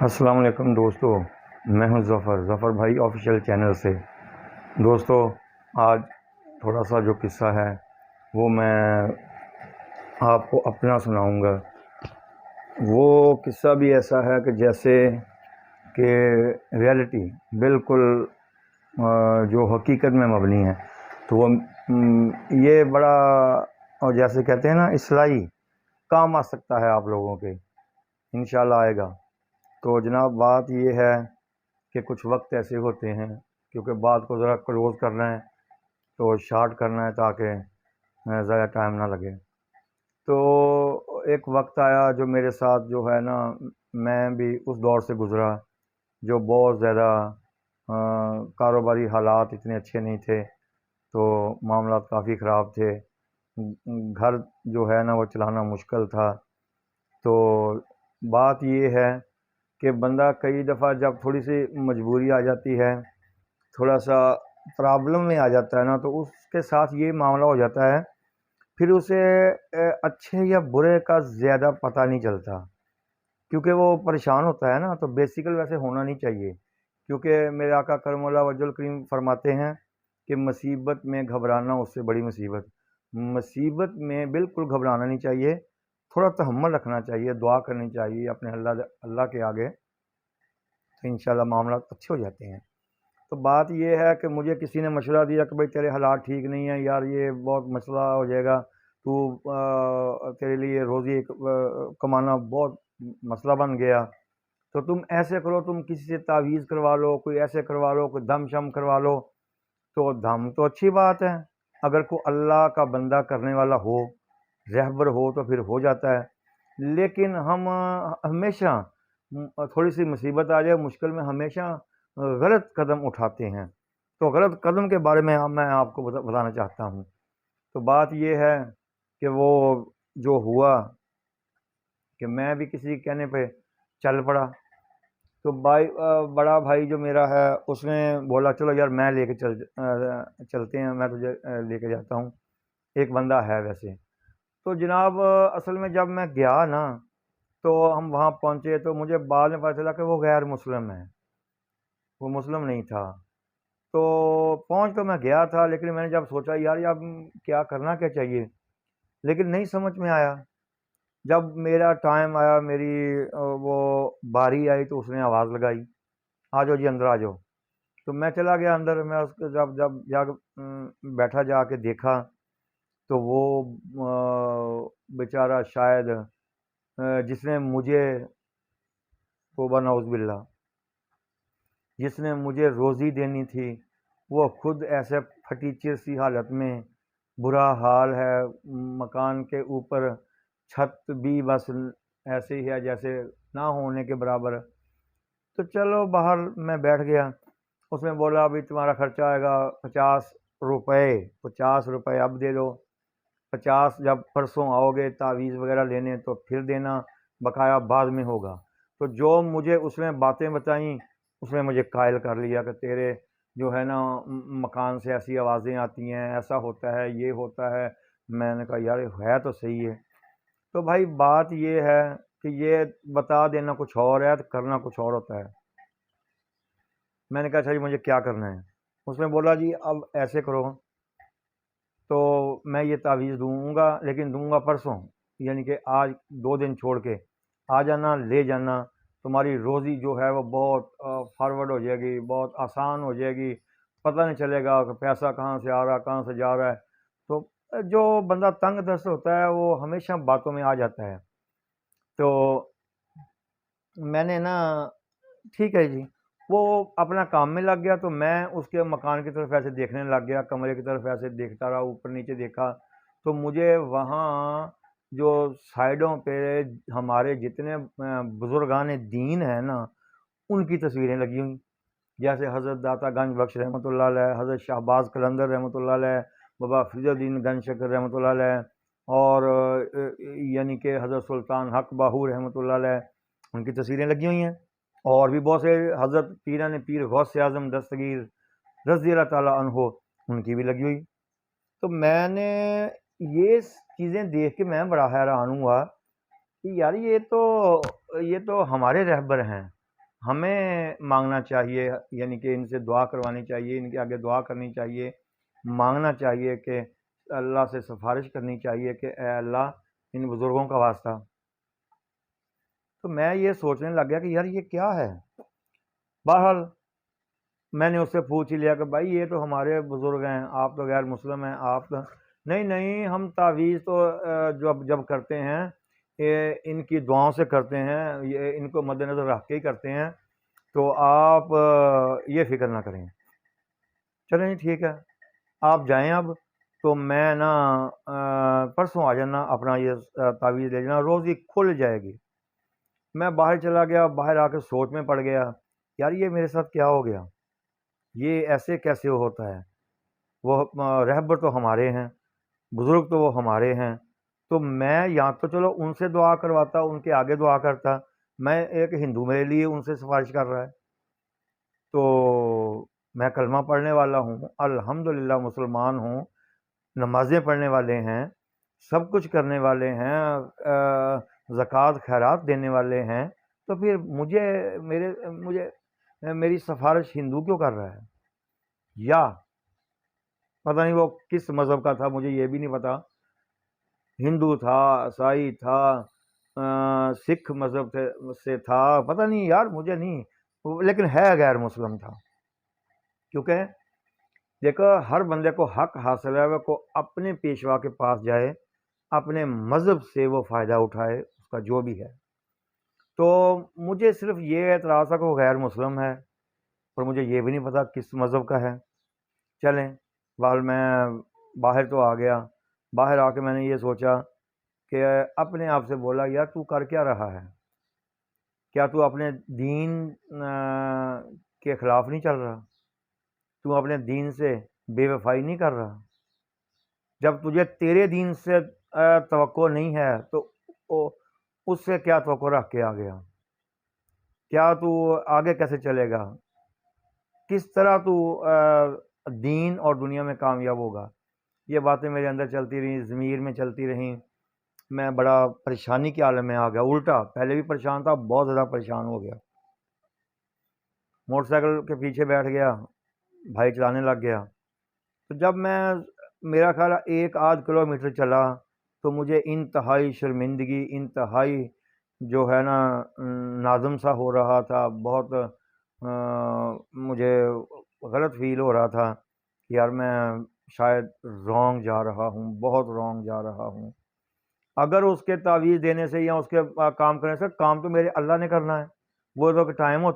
السلام علیکم دوستو، میں ہوں ظفر بھائی آفیشیل چینل سے۔ دوستو، آج تھوڑا سا جو قصہ ہے وہ میں آپ کو اپنا سناؤں گا۔ وہ قصہ بھی ایسا ہے کہ جیسے کہ ریئلٹی بالکل جو حقیقت میں مبنی ہے، تو وہ یہ بڑا، اور جیسے کہتے ہیں نا، اصلاحی کام آ سکتا ہے آپ لوگوں کے، انشاءاللہ آئے گا۔ تو جناب، بات یہ ہے کہ کچھ وقت ایسے ہوتے ہیں، کیونکہ بات کو ذرا کلوز کرنا ہے تو شارٹ کرنا ہے تاکہ زیادہ ٹائم نہ لگے۔ تو ایک وقت آیا جو میرے ساتھ جو ہے نا، میں بھی اس دور سے گزرا جو بہت زیادہ کاروباری حالات اتنے اچھے نہیں تھے، تو معاملات کافی خراب تھے، گھر جو ہے نا وہ چلانا مشکل تھا۔ تو بات یہ ہے کہ بندہ کئی دفعہ جب تھوڑی سی مجبوری آ جاتی ہے، تھوڑا سا پرابلم میں آ جاتا ہے نا، تو اس کے ساتھ یہ معاملہ ہو جاتا ہے، پھر اسے اچھے یا برے کا زیادہ پتہ نہیں چلتا، کیونکہ وہ پریشان ہوتا ہے نا۔ تو بیسیکل ویسے ہونا نہیں چاہیے، کیونکہ میرے آقا کرم اللہ وجہ الکریم فرماتے ہیں کہ مصیبت میں گھبرانا اس سے بڑی مصیبت میں بالکل گھبرانا نہیں چاہیے، تھوڑا تحمل رکھنا چاہیے، دعا کرنی چاہیے اپنے اللہ کے آگے، تو انشاءاللہ معاملات اچھے ہو جاتے ہیں۔ تو بات یہ ہے کہ مجھے کسی نے مشورہ دیا کہ بھائی تیرے حالات ٹھیک نہیں ہیں یار، یہ بہت مسئلہ ہو جائے گا، تو تیرے لیے روزی کمانا بہت مسئلہ بن گیا، تو تم ایسے کرو، تم کسی سے تعویذ کروا لو، کوئی ایسے کروا لو، کوئی دم شم کروا لو۔ تو دم تو اچھی بات ہے، اگر کوئی اللہ کا بندہ کرنے والا ہو، رہبر ہو، تو پھر ہو جاتا ہے۔ لیکن ہم ہمیشہ تھوڑی سی مصیبت آ جائے، مشکل میں ہمیشہ غلط قدم اٹھاتے ہیں۔ تو غلط قدم کے بارے میں آپ کو بتانا چاہتا ہوں۔ تو بات یہ ہے کہ وہ جو ہوا کہ میں بھی کسی کہنے پہ چل پڑا، تو بڑا بھائی جو میرا ہے اس نے بولا چلو یار میں لے کے چلتے ہیں، میں تجھے لے کے جاتا ہوں، ایک بندہ ہے ویسے۔ تو جناب، اصل میں جب میں گیا نا، تو ہم وہاں پہنچے تو مجھے بعد میں پتہ چلا کہ وہ غیر مسلم ہے، وہ مسلم نہیں تھا۔ تو پہنچ تو میں گیا تھا، لیکن میں نے جب سوچا یار اب کیا کرنا کیا چاہیے، لیکن نہیں سمجھ میں آیا۔ جب میرا ٹائم آیا، میری وہ باری آئی، تو اس نے آواز لگائی، آ جاؤ جی اندر آ جاؤ۔ تو میں چلا گیا اندر، میں اس کو جب جا بیٹھا، جا کے دیکھا تو وہ بیچارہ شاید جس نے مجھے، توبہ نعوذ باللہ، جس نے مجھے روزی دینی تھی، وہ خود ایسے پھٹی چرسی حالت میں، برا حال ہے، مکان کے اوپر چھت بھی بس ایسے ہی ہے جیسے نہ ہونے کے برابر۔ تو چلو باہر میں بیٹھ گیا، اس نے بولا ابھی تمہارا خرچہ آئے گا 50 روپے، 50 روپے اب دے دو، 50 جب پرسوں آؤ گے تعویذ وغیرہ لینے تو پھر دینا، بقایا بعد میں ہوگا۔ تو جو مجھے اس نے باتیں بتائیں، اس نے مجھے قائل کر لیا کہ تیرے جو ہے نا مکان سے ایسی آوازیں آتی ہیں، ایسا ہوتا ہے، یہ ہوتا ہے۔ میں نے کہا یار ہے تو صحیح ہے۔ تو بھائی بات یہ ہے کہ یہ بتا دینا کچھ اور ہے، تو کرنا کچھ اور ہوتا ہے۔ میں نے کہا اچھا جی مجھے کیا کرنا ہے؟ اس نے بولا جی اب ایسے کرو، تو میں یہ تعویذ دوں گا، لیکن دوں گا پرسوں، یعنی کہ آج 2 دن چھوڑ کے آ جانا، لے جانا، تمہاری روزی جو ہے وہ بہت فارورڈ ہو جائے گی، بہت آسان ہو جائے گی، پتہ نہیں چلے گا کہ پیسہ کہاں سے آ رہا ہے، کہاں سے جا رہا ہے۔ تو جو بندہ تنگ دست ہوتا ہے وہ ہمیشہ باتوں میں آ جاتا ہے۔ تو میں نے نا، ٹھیک ہے جی، وہ اپنا کام میں لگ گیا، تو میں اس کے مکان کی طرف ایسے دیکھنے لگ گیا، کمرے کی طرف ایسے دیکھتا رہا، اوپر نیچے دیکھا، تو مجھے وہاں جو سائڈوں پہ ہمارے جتنے بزرگان دین ہیں نا، ان کی تصویریں لگی ہوئیں، جیسے حضرت داتا گنج بخش رحمۃ اللہ علیہ، حضرت شہباز قلندر رحمۃ اللہ علیہ، بابا فرید الدین گنج شکر رحمۃ اللہ علیہ، اور یعنی کہ حضرت سلطان حق باہو رحمۃ اللہ علیہ، ان کی تصویریں لگی ہوئی ہیں، اور بھی بہت سے حضرت پیران پیر غوث اعظم دستگیر رضی اللہ تعالیٰ عنہ، ان کی بھی لگی ہوئی۔ تو میں نے یہ چیزیں دیکھ کے میں بڑا حیران ہوا کہ یار یہ تو ہمارے رہبر ہیں، ہمیں مانگنا چاہیے، یعنی کہ ان سے دعا کروانی چاہیے، ان کے آگے دعا کرنی چاہیے، مانگنا چاہیے کہ اللہ سے سفارش کرنی چاہیے کہ اے اللہ ان بزرگوں کا واسطہ۔ تو میں یہ سوچنے لگ گیا کہ یار یہ کیا ہے۔ بہرحال میں نے اس سے پوچھ ہی لیا کہ بھائی یہ تو ہمارے بزرگ ہیں، آپ تو غیر مسلم ہیں، آپ تو نہیں ہم تعویذ تو جب کرتے ہیں یہ ان کی دعاؤں سے کرتے ہیں، یہ ان کو مد نظر رکھ کے ہی کرتے ہیں، تو آپ یہ فکر نہ کریں۔ چلیں جی ٹھیک ہے، آپ جائیں اب، تو میں نا پرسوں آ جانا، اپنا یہ تعویذ لے جانا، روزی کھل جائے گی۔ میں باہر چلا گیا، باہر آ کے سوچ میں پڑ گیا، یار یہ میرے ساتھ کیا ہو گیا، یہ ایسے کیسے ہوتا ہے؟ وہ رہبر تو ہمارے ہیں، بزرگ تو وہ ہمارے ہیں، تو میں یا تو چلو ان سے دعا کرواتا، ان کے آگے دعا کرتا، میں ایک ہندو میرے لیے ان سے سفارش کر رہا ہے، تو میں کلمہ پڑھنے والا ہوں، الحمدللہ مسلمان ہوں، نمازیں پڑھنے والے ہیں، سب کچھ کرنے والے ہیں، زکوٰۃ خیرات دینے والے ہیں، تو پھر مجھے میری سفارش ہندو کیوں کر رہا ہے؟ یا پتہ نہیں وہ کس مذہب کا تھا، مجھے یہ بھی نہیں پتا، ہندو تھا، عیسائی تھا، سکھ مذہب سے تھا، پتہ نہیں یار مجھے نہیں، لیکن ہے غیر مسلم تھا۔ کیونکہ دیکھو ہر بندے کو حق حاصل ہے وہ اپنے پیشوا کے پاس جائے، اپنے مذہب سے وہ فائدہ اٹھائے، اس کا جو بھی ہے۔ تو مجھے صرف یہ اعتراض تھا کہ وہ غیر مسلم ہے، اور مجھے یہ بھی نہیں پتا کس مذہب کا ہے۔ چلیں میں باہر تو آ گیا، باہر آ کے میں نے یہ سوچا کہ اپنے آپ سے بولا یار تو کر کیا رہا ہے؟ کیا تو اپنے دین کے خلاف نہیں چل رہا؟ تو اپنے دین سے بے وفائی نہیں کر رہا؟ جب تجھے تیرے دین سے توقع نہیں ہے تو اس سے کیا توقع رکھ کے آ گیا؟ کیا تو آگے کیسے چلے گا؟ کس طرح تو دین اور دنیا میں کامیاب ہوگا؟ یہ باتیں میرے اندر چلتی رہیں، ضمیر میں چلتی رہیں، میں بڑا پریشانی کے عالم میں آ گیا، الٹا پہلے بھی پریشان تھا، بہت زیادہ پریشان ہو گیا۔ موٹر سائیکل کے پیچھے بیٹھ گیا، بھائی چلانے لگ گیا، تو جب میرا خیال 1-8 کلومیٹر چلا تو مجھے انتہائی شرمندگی، انتہائی جو ہے نا نازم سا ہو رہا تھا، بہت مجھے غلط فیل ہو رہا تھا کہ یار میں شاید رانگ جا رہا ہوں، بہت رانگ جا رہا ہوں۔ اگر اس کے تعویذ دینے سے یا اس کے کام کرنے سے، کام تو میرے اللہ نے کرنا ہے، وہ تو ٹائم ہوتا